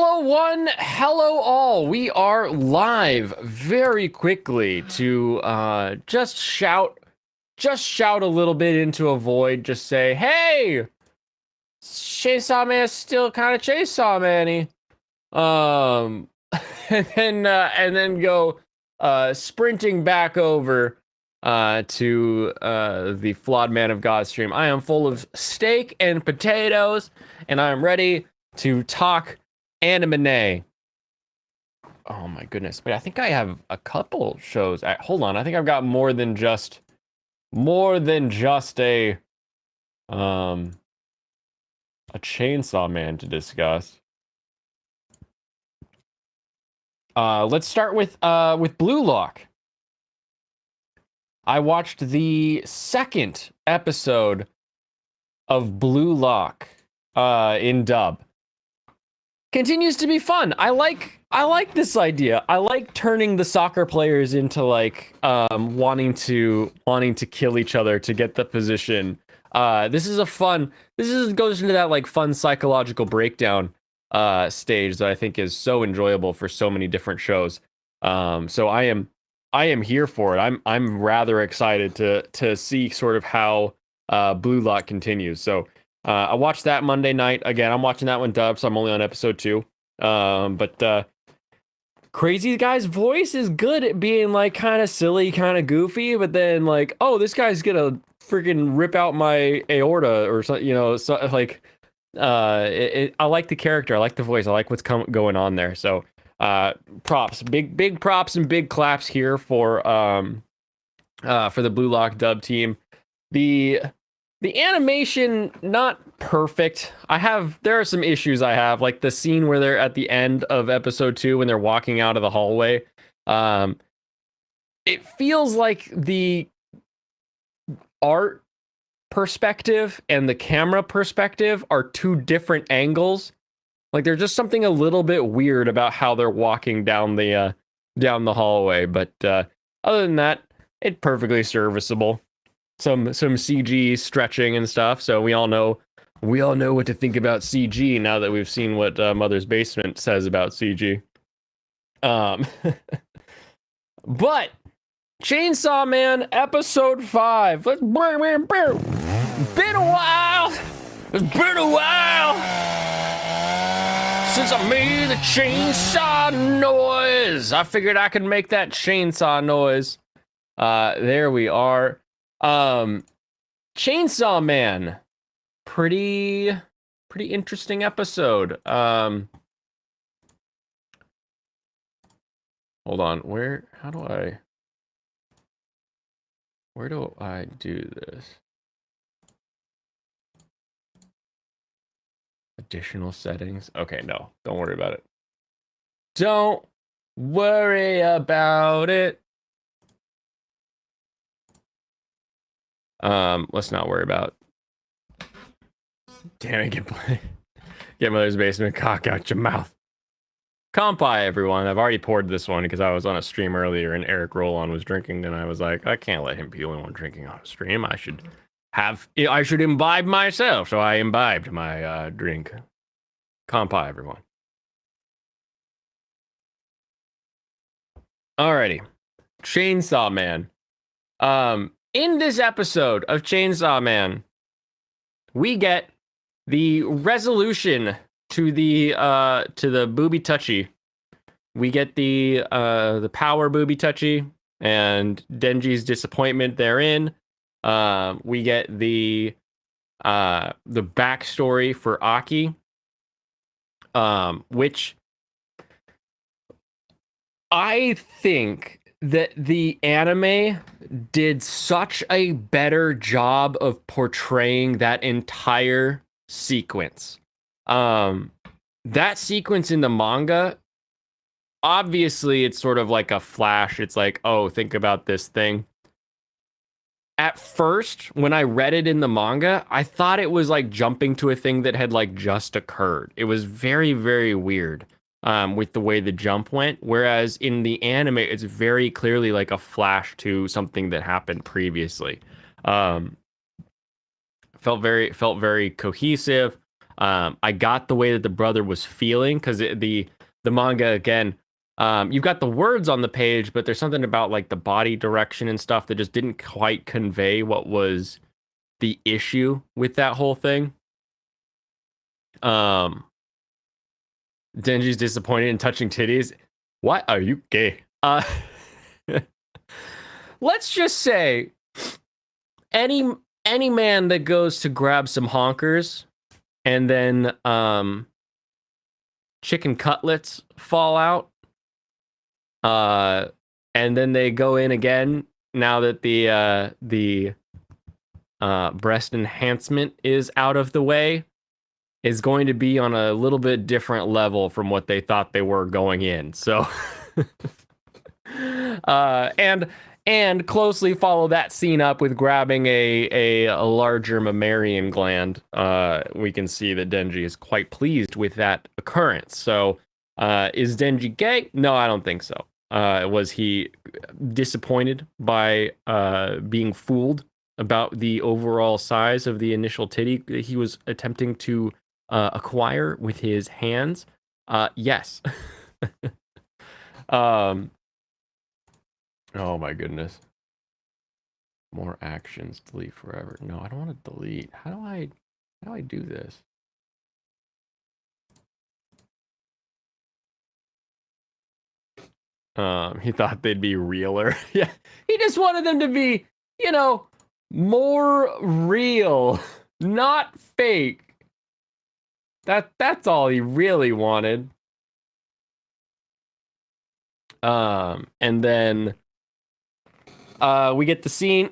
Hello one, hello all. We are live very quickly to just shout a little bit into a void. Just say, hey, Chainsaw Man is still kind of Chainsaw Man-y. Um, and then go sprinting back over to the Flawed Man of God stream. I am full of steak and potatoes, and I am ready to talk anime. Oh my goodness. Wait, I think I have a couple shows. Hold on. I think I've got more than just a Chainsaw Man to discuss. Let's start with Blue Lock. I watched the second episode of Blue Lock in dub. Continues to be fun. I like this idea. I like turning the soccer players into like wanting to kill each other to get the position. This goes into that like fun psychological breakdown stage that I think is so enjoyable for so many different shows. So I am here for it. I'm rather excited to see sort of how Blue Lock continues. So I watched that Monday night. Again, I'm watching that one dubbed, so I'm only on episode 2. But Crazy Guy's voice is good at being like kind of silly, kind of goofy, but then like, oh, this guy's gonna freaking rip out my aorta or something, so like I like the character, I like the voice, I like what's going on there. So props, big props and big claps here for the Blue Lock dub team. The animation, not perfect. There are some issues I have, like the scene where they're at the end of episode 2 when they're walking out of the hallway. It feels like the art perspective and the camera perspective are two different angles. Like there's just something a little bit weird about how they're walking down the hallway. But other than that, it's perfectly serviceable. Some CG stretching and stuff. So we all know what to think about CG now that we've seen what Mother's Basement says about CG. But Chainsaw Man episode 5. Been a while. It's been a while since I made the chainsaw noise. I figured I could make that chainsaw noise. There we are. Chainsaw Man, pretty interesting episode. Hold on, where do I do this? Additional settings. Okay, no, don't worry about it. Don't worry about it. Let's not worry about. Damn it, get Mother's Basement cock out your mouth. Compai, everyone. I've already poured this one because I was on a stream earlier and Eric Rollon was drinking, and I was like, I can't let him be the only one drinking on a stream. I should imbibe myself. So I imbibed my drink. Compai, everyone. Alrighty. Chainsaw Man. In this episode of Chainsaw Man, we get the resolution to the booby touchy. We get the power booby touchy and Denji's disappointment therein. We get the backstory for Aki, which I think that the anime did such a better job of portraying that entire sequence. That sequence in the manga, obviously it's sort of like a flash. It's like, oh, think about this thing. At first, when I read it in the manga, I thought it was like jumping to a thing that had like just occurred. It was very, very weird. With the way the jump went, whereas in the anime, it's very clearly like a flash to something that happened previously. Felt very cohesive. I got the way that the brother was feeling, because the manga, again, you've got the words on the page, but there's something about like the body direction and stuff that just didn't quite convey what was the issue with that whole thing. Denji's disappointed in touching titties. Why are you gay? Let's just say any man that goes to grab some honkers and then chicken cutlets fall out, and then they go in again now that the breast enhancement is out of the way, is going to be on a little bit different level from what they thought they were going in. So and closely follow that scene up with grabbing a larger mammalian gland. We can see that Denji is quite pleased with that occurrence. So is Denji gay? No, I don't think so. Was he disappointed by being fooled about the overall size of the initial titty he was attempting to acquire with his hands? Yes. Oh my goodness. More actions, delete forever. No, I don't want to delete. How do I do this? He thought they'd be realer. Yeah, he just wanted them to be, more real, not fake. That's all he really wanted. And then we get the scene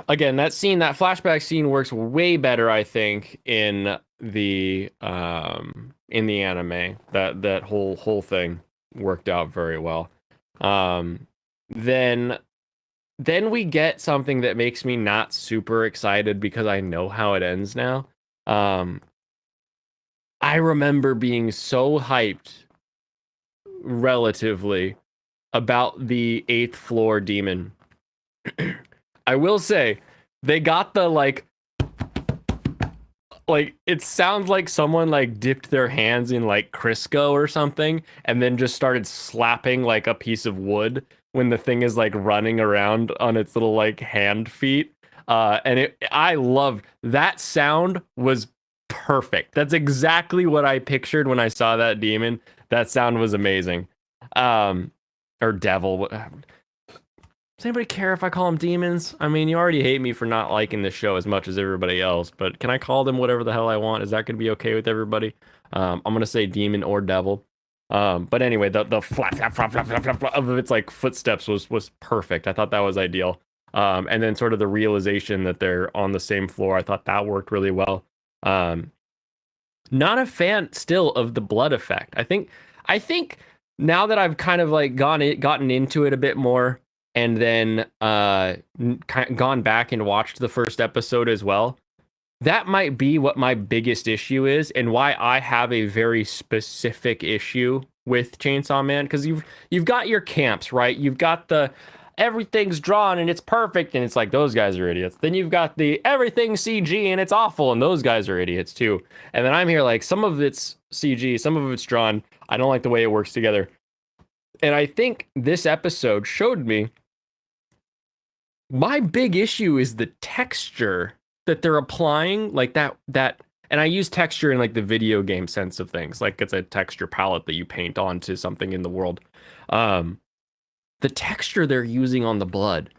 again. That flashback scene works way better, I think, in the anime. That whole thing worked out very well. Then we get something that makes me not super excited because I know how it ends now. I remember being so hyped, relatively, about the 8th floor demon. I will say, they got the like it sounds like someone like dipped their hands in like Crisco or something and then just started slapping like a piece of wood when the thing is like running around on its little like hand feet. And I loved that sound. Was perfect. That's exactly what I pictured when I saw that demon. That sound was amazing. Or devil. Does anybody care if I call them demons? I mean, you already hate me for not liking this show as much as everybody else, but can I call them whatever the hell I want? Is that going to be okay with everybody? I'm going to say demon or devil. But anyway, the flap of its like footsteps was perfect. I thought that was ideal. And then sort of the realization that they're on the same floor, I thought that worked really well. Not a fan still of the blood effect. I think now that I've kind of like gotten into it a bit more, and then gone back and watched the first episode as well, that might be what my biggest issue is, and why I have a very specific issue with Chainsaw Man. Because you've got your camps, right? You've got the everything's drawn and it's perfect, and it's like, those guys are idiots. Then you've got the everything's CG and it's awful, and those guys are idiots too. And then I'm here like, some of it's CG, some of it's drawn. I don't like the way it works together. And I think this episode showed me my big issue is the texture that they're applying, like that, and I use texture in like the video game sense of things, like it's a texture palette that you paint onto something in the world. The texture they're using on the blood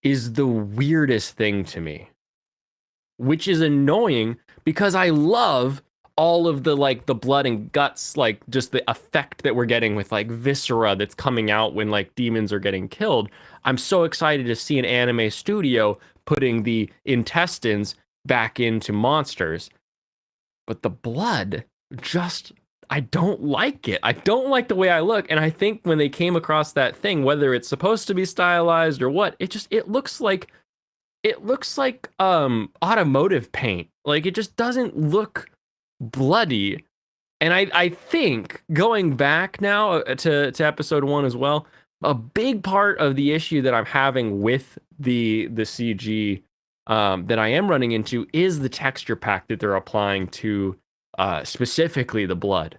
is the weirdest thing to me, which is annoying because I love all of the like the blood and guts, like just the effect that we're getting with like viscera that's coming out when like demons are getting killed. I'm so excited to see an anime studio putting the intestines back into monsters. But the blood, just, I don't like it. I don't like the way I look. And I think when they came across that thing, whether it's supposed to be stylized or what, it looks like automotive paint. Like, it just doesn't look bloody. And I think, going back now to episode 1 as well, a big part of the issue that I'm having with the CG that I am running into is the texture pack that they're applying to specifically the blood.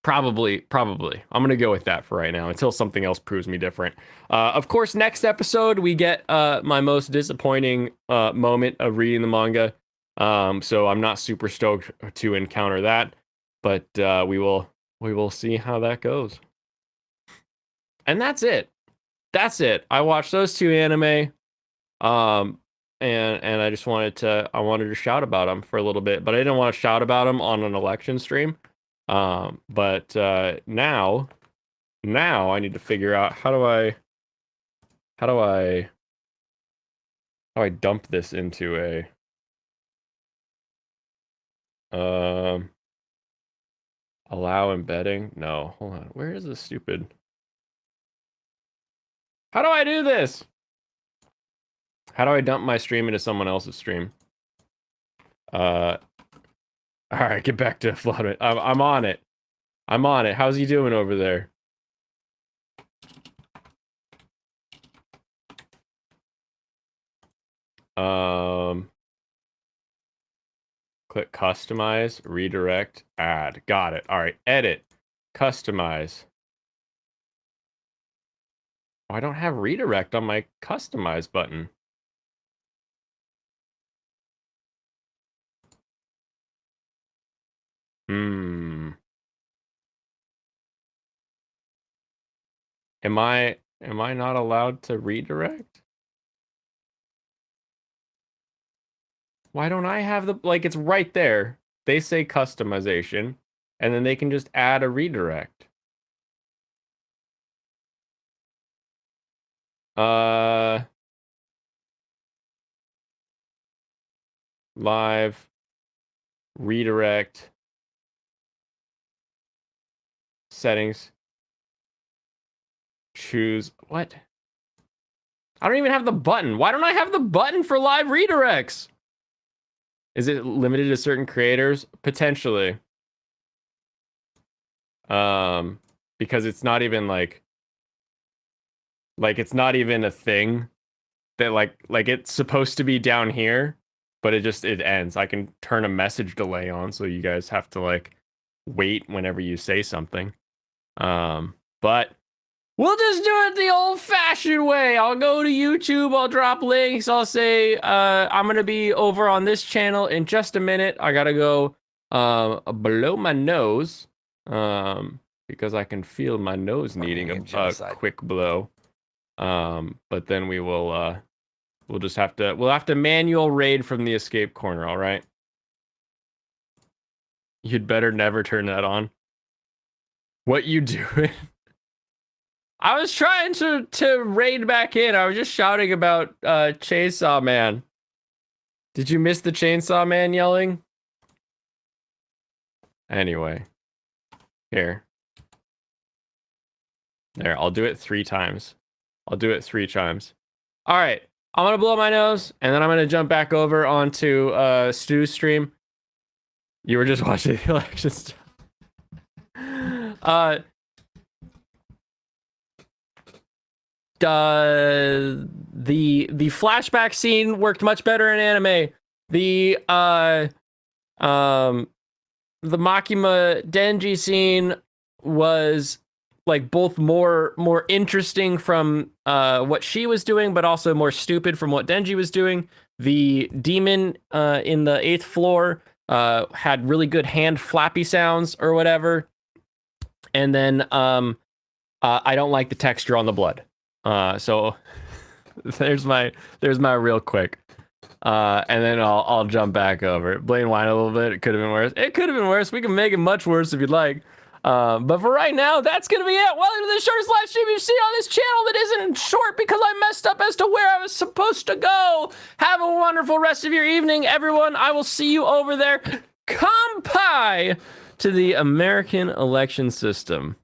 Probably. I'm gonna go with that for right now until something else proves me different. Of course, next episode we get my most disappointing moment of reading the manga. So I'm not super stoked to encounter that, but we will see how that goes. And that's it. I watched those two anime, and I just wanted to shout about them for a little bit, but I didn't want to shout about them on an election stream. But now I need to figure out how do I dump this into a allow embedding? No, hold on. Where is this stupid? How do I do this? How do I dump my stream into someone else's stream? All right, get back to Flood. I'm on it. How's he doing over there? Click customize, redirect, add. Got it. All right, edit, customize. Oh, I don't have redirect on my customize button. Am I not allowed to redirect? Why don't I have the, like, it's right there. They say customization, and then they can just add a redirect. Live, redirect, settings, choose, what? I don't even have the button. Why don't I have the button for live redirects? Is it limited to certain creators? Potentially. Because it's not even like it's not even a thing that like it's supposed to be down here, but it ends. I can turn a message delay on so you guys have to like wait whenever you say something. But we'll just do it the old-fashioned way. I'll go to YouTube, I'll drop links, I'll say, I'm gonna be over on this channel in just a minute. I gotta go below my nose, because I can feel my nose needing a quick blow. But then we'll just have to manual raid from the escape corner, all right? You'd better never turn that on. What you doing? I was trying to raid back in. I was just shouting about Chainsaw Man. Did you miss the Chainsaw Man yelling? Anyway. Here. There, I'll do it 3 times. All right. I'm gonna blow my nose, and then I'm gonna jump back over onto Stu's stream. You were just watching the election stuff. The flashback scene worked much better in anime. The Makima Denji scene was like both more interesting from what she was doing, but also more stupid from what Denji was doing. The demon in the 8th floor had really good hand flappy sounds or whatever. And then I don't like the texture on the blood. So there's my real quick. And then I'll jump back over. Blaine whine a little bit. It could have been worse. We can make it much worse if you'd like. But for right now, that's gonna be it. Welcome to the shortest live stream you've seen on this channel that isn't short because I messed up as to where I was supposed to go. Have a wonderful rest of your evening, everyone. I will see you over there. Kampai to the American election system.